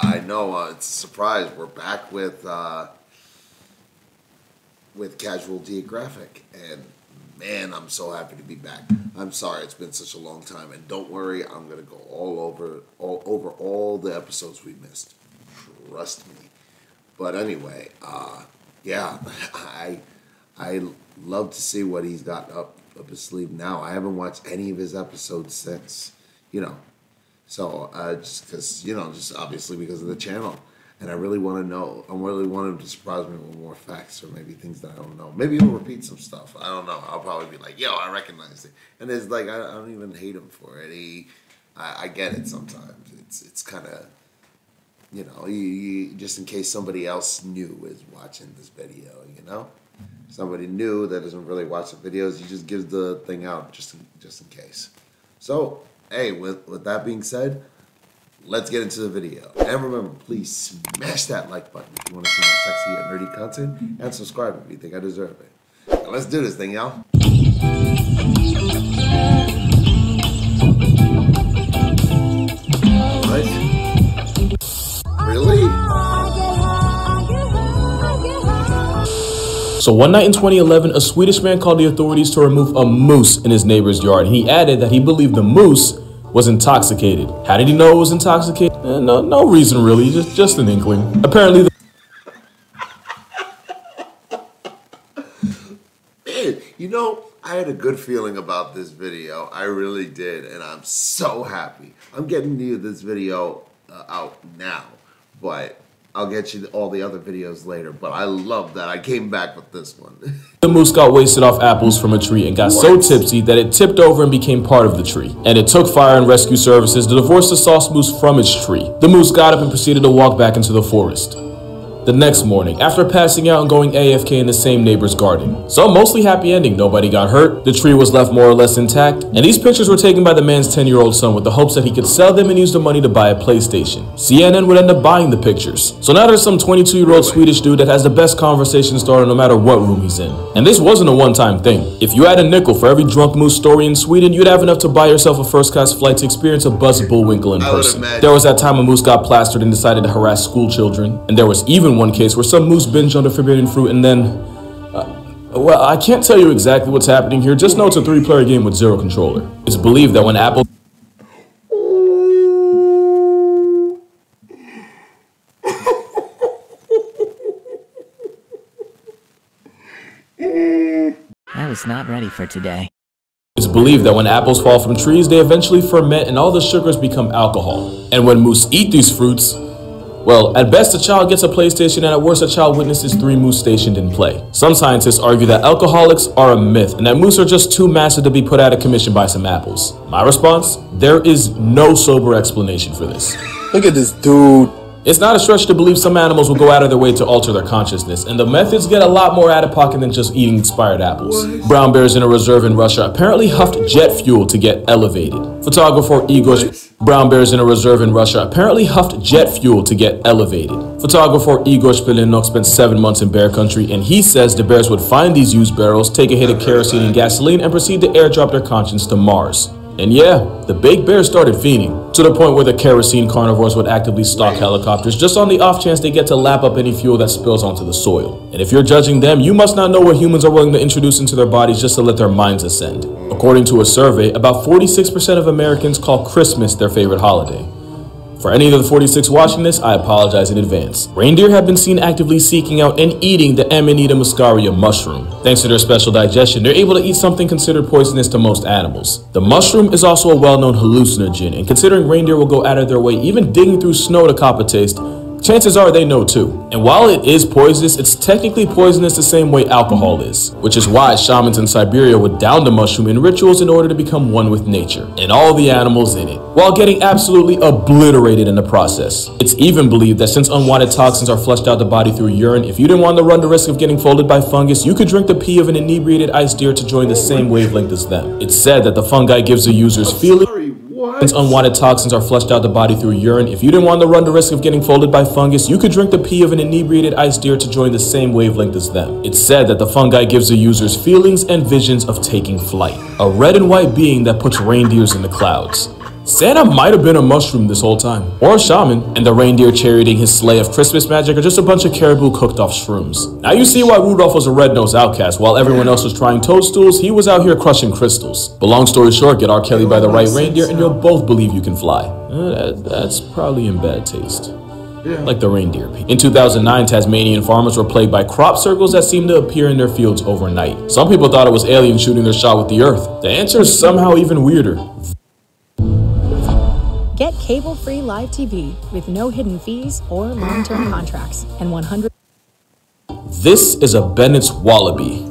I know it's a surprise. We're back with Casual Geographic, and man, I'm so happy to be back. I'm sorry it's been such a long time, and don't worry, I'm gonna go all over all the episodes we missed. Trust me. But anyway, yeah, I love to see what he's got up his sleeve now. I haven't watched any of his episodes since, so just because, just obviously because of the channel. And I really want to know. I really want him to surprise me with more facts or maybe things that I don't know. Maybe he'll repeat some stuff. I don't know. I'll probably be like, yo, I recognize it. And it's like, I don't even hate him for it. I get it sometimes. It's kind of, just in case somebody else new is watching this video, Somebody new that doesn't really watch the videos, he just gives the thing out just in case. So, hey, with that being said, let's get into the video. And remember, please smash that like button if you want to see more sexy and nerdy content, and subscribe if you think I deserve it. Now let's do this thing, y'all. What? Really? So one night in 2011, a Swedish man called the authorities to remove a moose in his neighbor's yard. He added that he believed the moose was intoxicated. How did he know it was intoxicated? No reason really, just an inkling. Apparently, man, I had a good feeling about this video. I really did, and I'm so happy. I'm getting you this video out now, but I'll get you all the other videos later. But I love that I came back with this one. The moose got wasted off apples from a tree and got so tipsy that it tipped over and became part of the tree. And it took fire and rescue services to divorce the sauce moose from its tree. The moose got up and proceeded to walk back into the forest. The next morning, after passing out and going AFK in the same neighbor's garden. So mostly happy ending, nobody got hurt, the tree was left more or less intact, and these pictures were taken by the man's 10-year-old son with the hopes that he could sell them and use the money to buy a PlayStation. CNN would end up buying the pictures. So now there's some 22-year-old Swedish dude that has the best conversation starter no matter what room he's in. And this wasn't a one-time thing. If you had a nickel for every drunk moose story in Sweden, you'd have enough to buy yourself a first-class flight to experience a Buzz Bullwinkle in person. There was that time a moose got plastered and decided to harass school children, and there was even one case where some moose binge on the forbidden fruit and then, well, I can't tell you exactly what's happening here, just know it's a 3-player game with 0 controller. It's believed that when Apple... I was not ready for today. It's believed that when apples fall from trees, they eventually ferment and all the sugars become alcohol. And when moose eat these fruits, well, at best a child gets a PlayStation and at worst a child witnesses 3 moose stationed in play. Some scientists argue that alcoholics are a myth and that moose are just too massive to be put out of commission by some apples. My response? There is no sober explanation for this. Look at this dude. It's not a stretch to believe some animals will go out of their way to alter their consciousness, and the methods get a lot more out of pocket than just eating expired apples. What? Brown bears in a reserve in Russia apparently huffed jet fuel to get elevated. Photographer Igor Brown bears in a reserve in Russia apparently huffed jet fuel to get elevated. Photographer Igor Spilinok spent 7 months in bear country, and he says the bears would find these used barrels, take a hit of kerosene and gasoline, and proceed to airdrop their conscience to Mars. And yeah, the big bears started fiending, to the point where the kerosene carnivores would actively stalk helicopters just on the off chance they get to lap up any fuel that spills onto the soil. And if you're judging them, you must not know what humans are willing to introduce into their bodies just to let their minds ascend. According to a survey, about 46% of Americans call Christmas their favorite holiday. For any of the 46 watching this, I apologize in advance. Reindeer have been seen actively seeking out and eating the Amanita muscaria mushroom. Thanks to their special digestion, they're able to eat something considered poisonous to most animals. The mushroom is also a well-known hallucinogen, and considering reindeer will go out of their way even digging through snow to cop a taste, chances are they know too. And while it is poisonous, it's technically poisonous the same way alcohol is, which is why shamans in Siberia would down the mushroom in rituals in order to become one with nature and all the animals in it, while getting absolutely obliterated in the process. It's even believed that since unwanted toxins are flushed out the body through urine, if you didn't want to run the risk of getting folded by fungus, you could drink the pee of an inebriated ice deer to join the same wavelength as them. It's said that the fungi gives the users feeling. Since unwanted toxins are flushed out the body through urine, if you didn't want to run the risk of getting folded by fungus, you could drink the pee of an inebriated ice deer to join the same wavelength as them. It's said that the fungi gives the users feelings and visions of taking flight. A red and white being that puts reindeers in the clouds. Santa might have been a mushroom this whole time, or a shaman, and the reindeer charioting his sleigh of Christmas magic are just a bunch of caribou cooked off shrooms. Now you see why Rudolph was a red-nosed outcast. While everyone else was trying toadstools, he was out here crushing crystals. But long story short, get R. Kelly by the right reindeer and you'll both believe you can fly. That's probably in bad taste. Like the reindeer. In 2009, Tasmanian farmers were plagued by crop circles that seemed to appear in their fields overnight. Some people thought it was aliens shooting their shot with the earth. The answer is somehow even weirder. Get cable-free live TV with no hidden fees or long-term contracts and 100. This is a Bennett's Wallaby.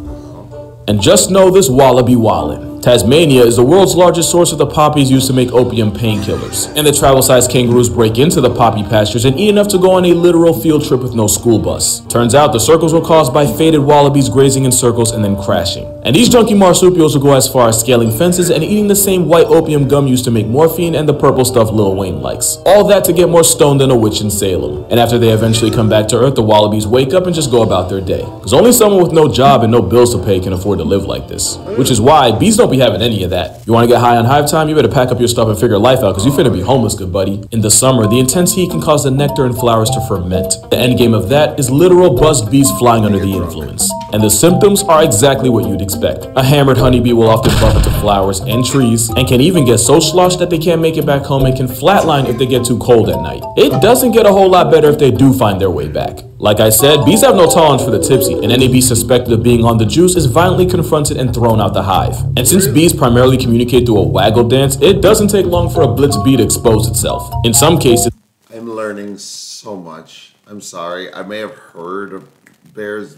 And just know this wallaby wallin'. Tasmania is the world's largest source of the poppies used to make opium painkillers. And the travel-sized kangaroos break into the poppy pastures and eat enough to go on a literal field trip with no school bus. Turns out the circles were caused by faded wallabies grazing in circles and then crashing. And these junky marsupials will go as far as scaling fences and eating the same white opium gum used to make morphine and the purple stuff Lil Wayne likes. All that to get more stoned than a witch in Salem. And after they eventually come back to Earth, the wallabies wake up and just go about their day. Because only someone with no job and no bills to pay can afford to live like this. Which is why bees don't be having any of that. You want to get high on hive time? You better pack up your stuff and figure life out because you finna be homeless, good buddy. In the summer, the intense heat can cause the nectar and flowers to ferment. The end game of that is literal buzzed bees flying under the influence. And the symptoms are exactly what you'd expect. A hammered honeybee will often bump into flowers and trees and can even get so sloshed that they can't make it back home and can flatline if they get too cold at night. It doesn't get a whole lot better if they do find their way back. Like I said, bees have no tolerance for the tipsy, and any bee suspected of being on the juice is violently confronted and thrown out the hive. And since bees primarily communicate through a waggle dance, it doesn't take long for a blitz bee to expose itself. In some cases, I'm learning so much. I'm sorry. I may have heard of bears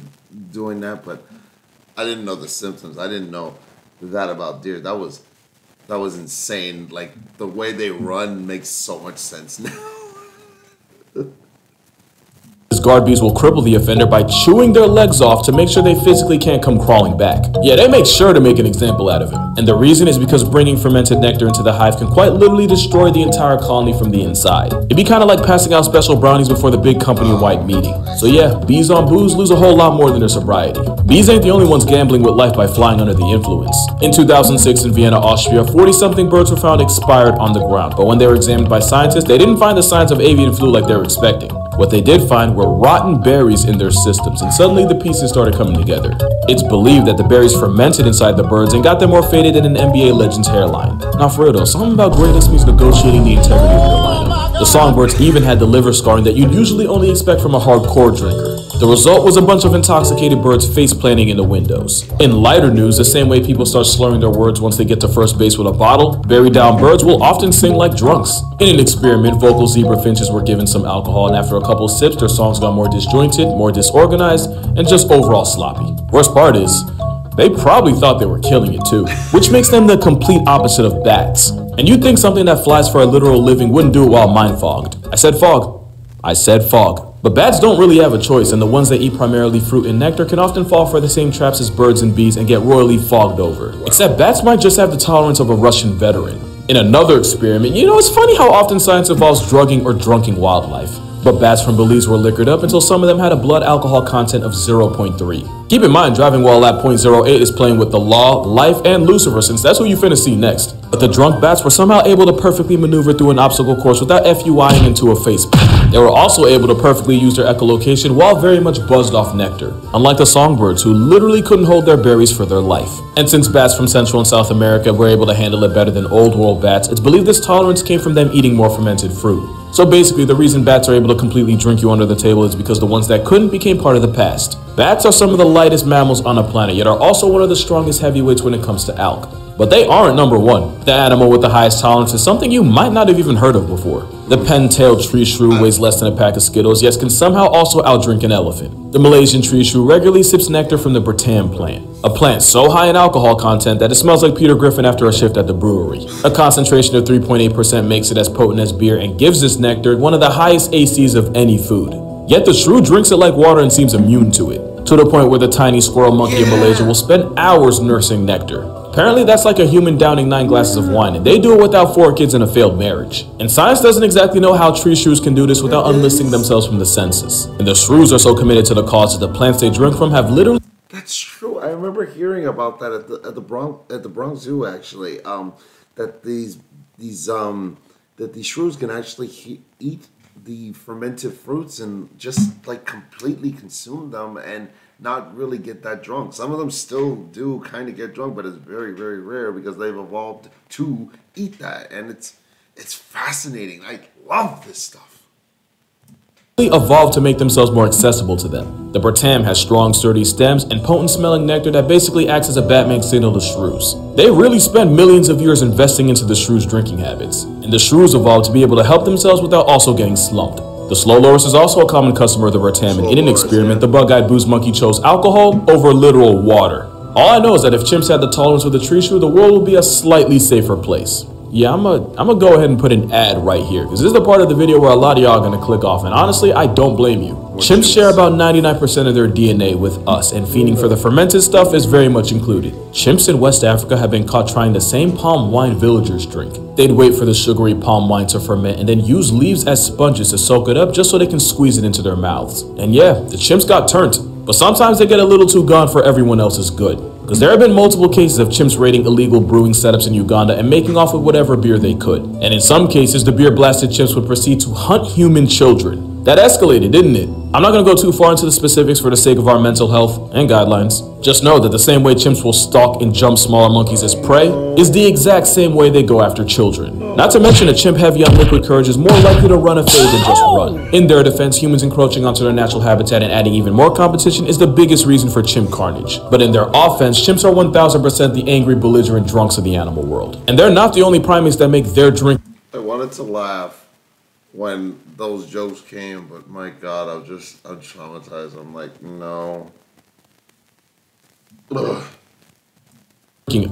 doing that, but I didn't know the symptoms. I didn't know that about deer. That was insane. Like, the way they run makes so much sense now. guard bees will cripple the offender by chewing their legs off to make sure they physically can't come crawling back. Yeah, they make sure to make an example out of him. And the reason is because bringing fermented nectar into the hive can quite literally destroy the entire colony from the inside. It'd be kind of like passing out special brownies before the big company-wide meeting. So yeah, bees on booze lose a whole lot more than their sobriety. Bees ain't the only ones gambling with life by flying under the influence. In 2006 in Vienna, Austria, 40-something birds were found expired on the ground, but when they were examined by scientists, they didn't find the signs of avian flu like they were expecting. What they did find were rotten berries in their systems, and suddenly the pieces started coming together. It's believed that the berries fermented inside the birds and got them more faded than an NBA legend's hairline. Now for real though, something about greatness means negotiating the integrity of your lineup. The songbirds even had the liver scarring that you'd usually only expect from a hardcore drinker. The result was a bunch of intoxicated birds face-planting in the windows. In lighter news, the same way people start slurring their words once they get to first base with a bottle, buried down birds will often sing like drunks. In an experiment, vocal zebra finches were given some alcohol, and after a couple sips, their songs got more disjointed, more disorganized, and just overall sloppy. Worst part is, they probably thought they were killing it too, which makes them the complete opposite of bats. And you'd think something that flies for a literal living wouldn't do it while mind-fogged. I said fog. I said fog. But bats don't really have a choice, and the ones that eat primarily fruit and nectar can often fall for the same traps as birds and bees and get royally fogged over. Except bats might just have the tolerance of a Russian veteran. In another experiment, you know, it's funny how often science involves drugging or drunking wildlife. But bats from Belize were liquored up until some of them had a blood alcohol content of 0.3. Keep in mind, driving while at 0.08 is playing with the law, life, and Lucifer, since that's who you finna see next. But the drunk bats were somehow able to perfectly maneuver through an obstacle course without FUIing into a face. They were also able to perfectly use their echolocation while very much buzzed off nectar, unlike the songbirds who literally couldn't hold their berries for their life. And since bats from Central and South America were able to handle it better than old world bats, it's believed this tolerance came from them eating more fermented fruit. So basically, the reason bats are able to completely drink you under the table is because the ones that couldn't became part of the past. Bats are some of the lightest mammals on the planet, yet are also one of the strongest heavyweights when it comes to alk. But they aren't number one. The animal with the highest tolerance is something you might not have even heard of before. The pen-tailed tree shrew weighs less than a pack of Skittles, yet can somehow also outdrink an elephant. The Malaysian tree shrew regularly sips nectar from the Bertam plant, a plant so high in alcohol content that it smells like Peter Griffin after a shift at the brewery. A concentration of 3.8% makes it as potent as beer and gives this nectar one of the highest ACs of any food. Yet the shrew drinks it like water and seems immune to it, to the point where the tiny squirrel monkey in Malaysia will spend hours nursing nectar. Apparently that's like a human downing 9 glasses of wine, and they do it without 4 kids and a failed marriage. And science doesn't exactly know how tree shrews can do this without unlisting themselves from the census. And the shrews are so committed to the cause that the plants they drink from have literally... That's true. I remember hearing about that at the Bronx Zoo, actually. That these these shrews can actually eat the fermented fruits and just like completely consume them and not really get that drunk. Some of them still do kind of get drunk, but it's very, very rare because they've evolved to eat that, and it's fascinating. I love this stuff. Evolved to make themselves more accessible to them. The Bertam has strong, sturdy stems and potent smelling nectar that basically acts as a Batman signal to shrews. They really spent millions of years investing into the shrews' drinking habits, and the shrews evolved to be able to help themselves without also getting slumped. The slow loris is also a common customer of the Bertam, and in an experiment, the bug-eyed booze monkey chose alcohol over literal water. All I know is that if chimps had the tolerance of the tree shrew, the world would be a slightly safer place. Yeah, I'm gonna go ahead and put an ad right here, because this is the part of the video where a lot of y'all are gonna click off, and honestly, I don't blame you. Chimps share about 99% of their DNA with us, and feeding for the fermented stuff is very much included. Chimps in West Africa have been caught trying the same palm wine villagers drink. They'd wait for the sugary palm wine to ferment and then use leaves as sponges to soak it up just so they can squeeze it into their mouths. And yeah, the chimps got turned, but sometimes they get a little too gone for everyone else's good. Because there have been multiple cases of chimps raiding illegal brewing setups in Uganda and making off with whatever beer they could. And in some cases, the beer-blasted chimps would proceed to hunt human children. That escalated, didn't it? I'm not going to go too far into the specifics for the sake of our mental health and guidelines. Just know that the same way chimps will stalk and jump smaller monkeys as prey is the exact same way they go after children. Not to mention a chimp heavy on liquid courage is more likely to run a fade than just run. In their defense, humans encroaching onto their natural habitat and adding even more competition is the biggest reason for chimp carnage. But in their offense, chimps are 1000% the angry, belligerent drunks of the animal world. And they're not the only primates that make their drink. I wanted to laugh when those jokes came, but my God, I'm traumatized. I'm like, no. Ugh.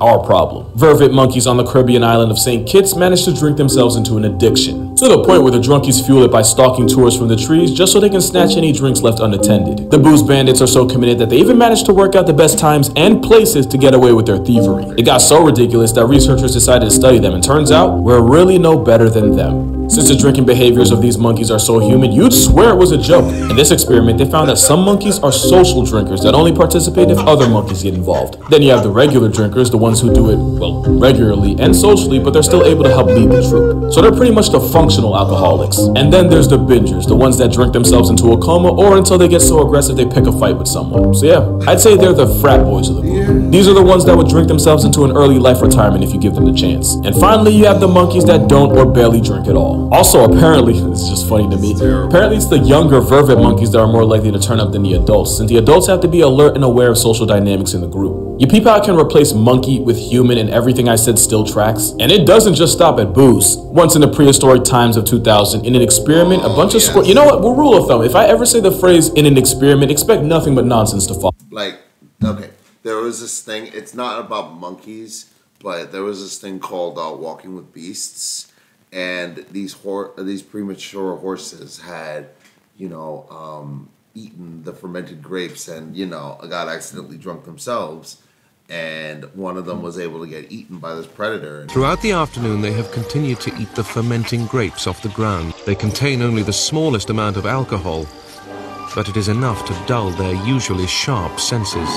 Our problem. Vervet monkeys on the Caribbean island of St. Kitts managed to drink themselves into an addiction, to the point where the drunkies fuel it by stalking tourists from the trees just so they can snatch any drinks left unattended. The booze bandits are so committed that they even managed to work out the best times and places to get away with their thievery. It got so ridiculous that researchers decided to study them, and turns out we're really no better than them. Since the drinking behaviors of these monkeys are so human, you'd swear it was a joke. In this experiment, they found that some monkeys are social drinkers that only participate if other monkeys get involved. Then you have the regular drinkers, the ones who do it, well, regularly and socially, but they're still able to help lead the troop. So they're pretty much the functional alcoholics. And then there's the bingers, the ones that drink themselves into a coma or until they get so aggressive they pick a fight with someone. So yeah, I'd say they're the frat boys of the group. These are the ones that would drink themselves into an early life retirement if you give them the chance. And finally, you have the monkeys that don't or barely drink at all. Also, apparently, this is just funny to me, apparently it's the younger vervet monkeys that are more likely to turn up than the adults, since the adults have to be alert and aware of social dynamics in the group. You peep how I can replace monkey with human and everything I said still tracks? And it doesn't just stop at booze. Once in the prehistoric times of 2000, in an experiment, a bunch of you know what, well, rule of thumb, if I ever say the phrase in an experiment, expect nothing but nonsense to follow. Like, okay, there was this thing, it's not about monkeys, but there was this thing called Walking with Beasts. And these premature horses had, eaten the fermented grapes and, got accidentally drunk themselves. And one of them was able to get eaten by this predator. Throughout the afternoon, they have continued to eat the fermenting grapes off the ground. They contain only the smallest amount of alcohol, but it is enough to dull their usually sharp senses.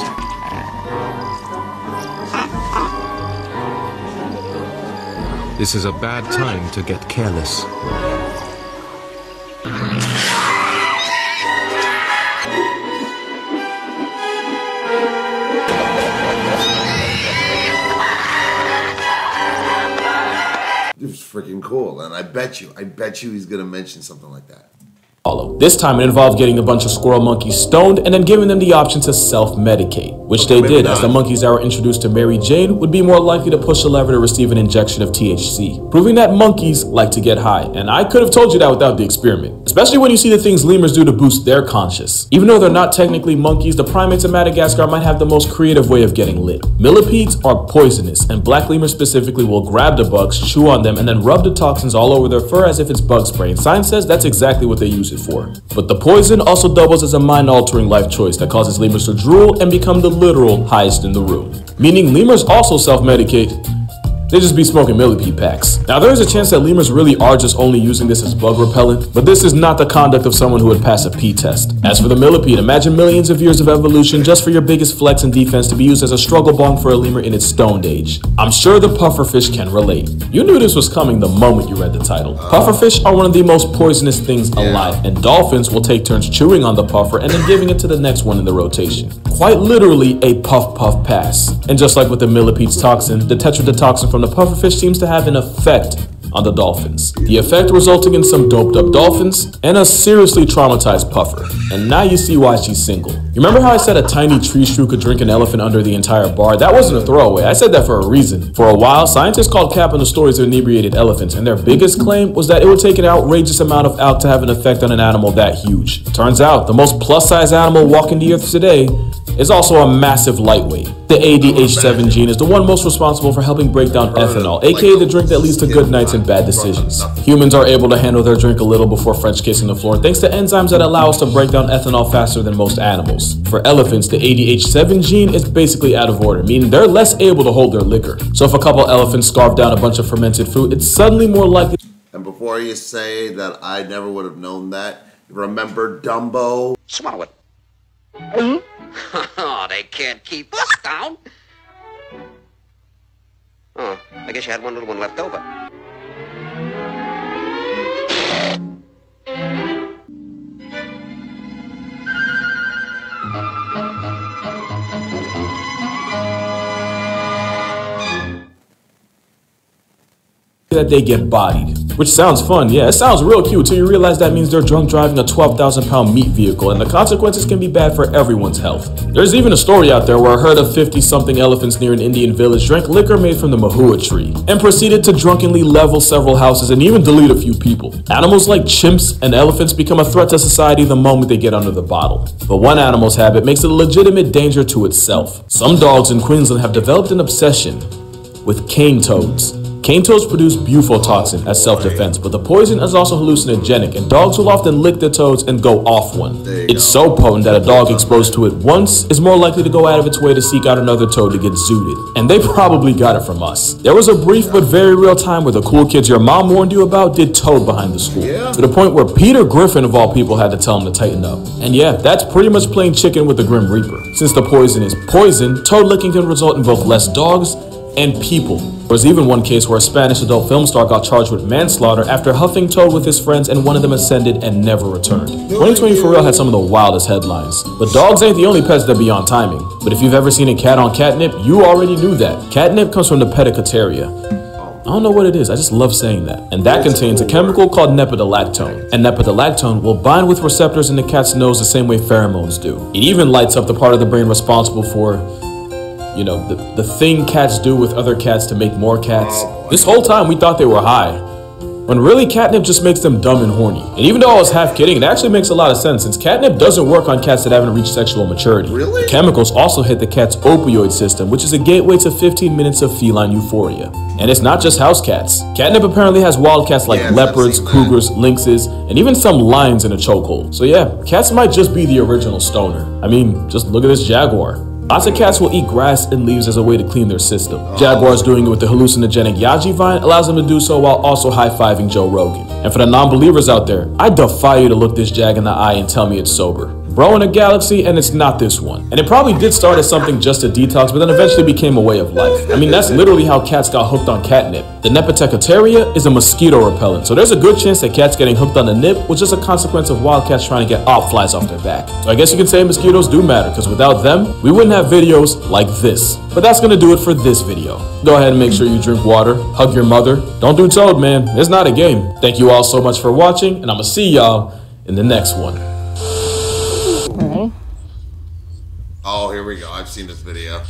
This is a bad time to get careless. It was freaking cool, and I bet you he's gonna mention something like that. This time it involved getting a bunch of squirrel monkeys stoned and then giving them the option to self-medicate, which they did, as the monkeys that were introduced to Mary Jane would be more likely to push a lever to receive an injection of THC, proving that monkeys like to get high. And I could have told you that without the experiment, especially when you see the things lemurs do to boost their conscience. Even though they're not technically monkeys, the primates of Madagascar might have the most creative way of getting lit. Millipedes are poisonous, and black lemurs specifically will grab the bugs, chew on them, and then rub the toxins all over their fur as if it's bug spray. And science says that's exactly what they use it for. But the poison also doubles as a mind-altering life choice that causes lemurs to drool and become the literal highest in the room. Meaning lemurs also self-medicate They just be smoking millipede packs. Now there is a chance that lemurs really are just only using this as bug repellent, but this is not the conduct of someone who would pass a pee test. As for the millipede, imagine millions of years of evolution just for your biggest flex and defense to be used as a struggle bong for a lemur in its stoned age. I'm sure the pufferfish can relate. You knew this was coming the moment you read the title. Pufferfish are one of the most poisonous things alive, and dolphins will take turns chewing on the puffer and then giving it to the next one in the rotation. Quite literally a puff puff pass. And just like with the millipede's toxin, the tetrodotoxin from the pufferfish seems to have an effect on the dolphins. The effect resulting in some doped up dolphins and a seriously traumatized puffer. And now you see why she's single. You remember how I said a tiny tree shrew could drink an elephant under the entire bar? That wasn't a throwaway. I said that for a reason. For a while, scientists called cap on the stories of inebriated elephants, and their biggest claim was that it would take an outrageous amount of alk to have an effect on an animal that huge. Turns out, the most plus-size animal walking the earth today is also a massive lightweight. The ADH7 gene is the one most responsible for helping break down ethanol, aka the drink that leads to good nights and bad decisions. Humans are able to handle their drink a little before French kissing the floor thanks to enzymes that allow us to break down ethanol faster than most animals. For elephants, the ADH7 gene is basically out of order, meaning they're less able to hold their liquor. So if a couple elephants scarf down a bunch of fermented fruit, it's suddenly more likely. And before you say that I never would have known that, remember Dumbo? Swallow it. Oh, they can't keep us down. Oh, I guess you had one little one left over. That they get bodied, which sounds fun. Yeah, it sounds real cute till you realize that means they're drunk driving a 12,000-pound meat vehicle, and the consequences can be bad for everyone's health. There's even a story out there where a herd of 50-something elephants near an Indian village drank liquor made from the mahua tree and proceeded to drunkenly level several houses and even delete a few people. Animals like chimps and elephants become a threat to society the moment they get under the bottle. But one animal's habit makes it a legitimate danger to itself. Some dogs in Queensland have developed an obsession with cane toads. Cane toads produce bufotoxin as self-defense, but the poison is also hallucinogenic, and dogs will often lick the toads and go off one. It's so potent that a dog exposed to it once is more likely to go out of its way to seek out another toad to get zooted. And they probably got it from us. There was a brief but very real time where the cool kids your mom warned you about did toad behind the school. To the point where Peter Griffin of all people had to tell him to tighten up. And yeah, that's pretty much playing chicken with the Grim Reaper. Since the poison is poison, toad licking can result in both less dogs and people. There was even one case where a Spanish adult film star got charged with manslaughter after huffing toad with his friends, and one of them ascended and never returned. 2020 for real had some of the wildest headlines. But dogs ain't the only pets that be on timing. But if you've ever seen a cat on catnip, you already knew that. Catnip comes from the Pedicateria. I don't know what it is, I just love saying that. And that contains a chemical called nepidolactone. And nepidolactone will bind with receptors in the cat's nose the same way pheromones do. It even lights up the part of the brain responsible for, you know, the thing cats do with other cats to make more cats. This whole time we thought they were high, when really catnip just makes them dumb and horny. And even though I was half kidding, it actually makes a lot of sense since catnip doesn't work on cats that haven't reached sexual maturity. Really? The chemicals also hit the cat's opioid system, which is a gateway to 15 minutes of feline euphoria. And it's not just house cats. Catnip apparently has wild cats like leopards, cougars, lynxes, and even some lions in a chokehold. So yeah, cats might just be the original stoner. I mean, just look at this jaguar. Lots of cats will eat grass and leaves as a way to clean their system. Jaguars doing it with the hallucinogenic Yaji vine allows them to do so while also high-fiving Joe Rogan. And for the non-believers out there, I defy you to look this jag in the eye and tell me it's sober. Bro in a galaxy, and it's not this one. And it probably did start as something just to detox, but then eventually became a way of life. I mean, that's literally how cats got hooked on catnip. The Nepotecateria is a mosquito repellent, so there's a good chance that cats getting hooked on the nip was just a consequence of wild cats trying to get flies off their back. So I guess you can say mosquitoes do matter, because without them, we wouldn't have videos like this. But that's gonna do it for this video. Go ahead and make sure you drink water, hug your mother. Don't do toad, man. It's not a game. Thank you all so much for watching, and I'm gonna see y'all in the next one. Oh, here we go. I've seen this video.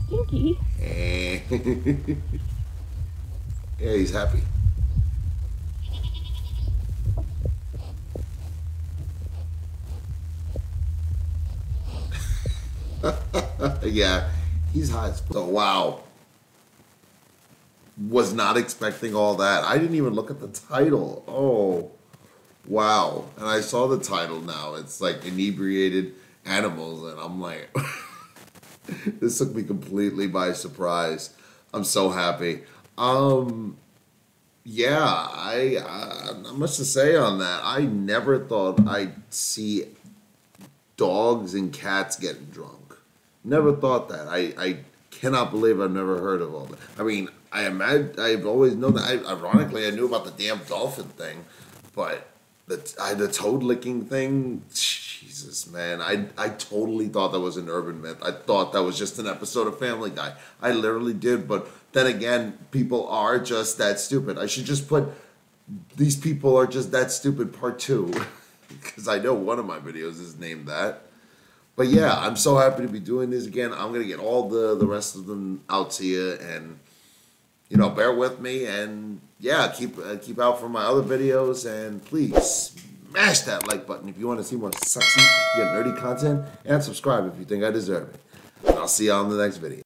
Stinky. Yeah, he's happy. Yeah, he's high. So, wow. Was not expecting all that. I didn't even look at the title. Oh. Wow. And I saw the title now. It's like inebriated animals, and I'm like, this took me completely by surprise. I'm so happy. Yeah, not much to say on that. I never thought I'd see dogs and cats getting drunk. Never thought that. I cannot believe I've never heard of all that. I mean, I've always known that. Ironically, I knew about the damn dolphin thing, but the toad licking thing, Jesus, man, I totally thought that was an urban myth. I thought that was just an episode of Family Guy. I literally did, but then again, people are just that stupid. I should just put, these people are just that stupid part 2, because I know one of my videos is named that. But yeah, I'm so happy to be doing this again. I'm going to get all the rest of them out to you, and, you know, bear with me, and yeah, keep out for my other videos, and please smash that like button if you want to see more sexy, nerdy content, and subscribe if you think I deserve it. And I'll see you on the next video.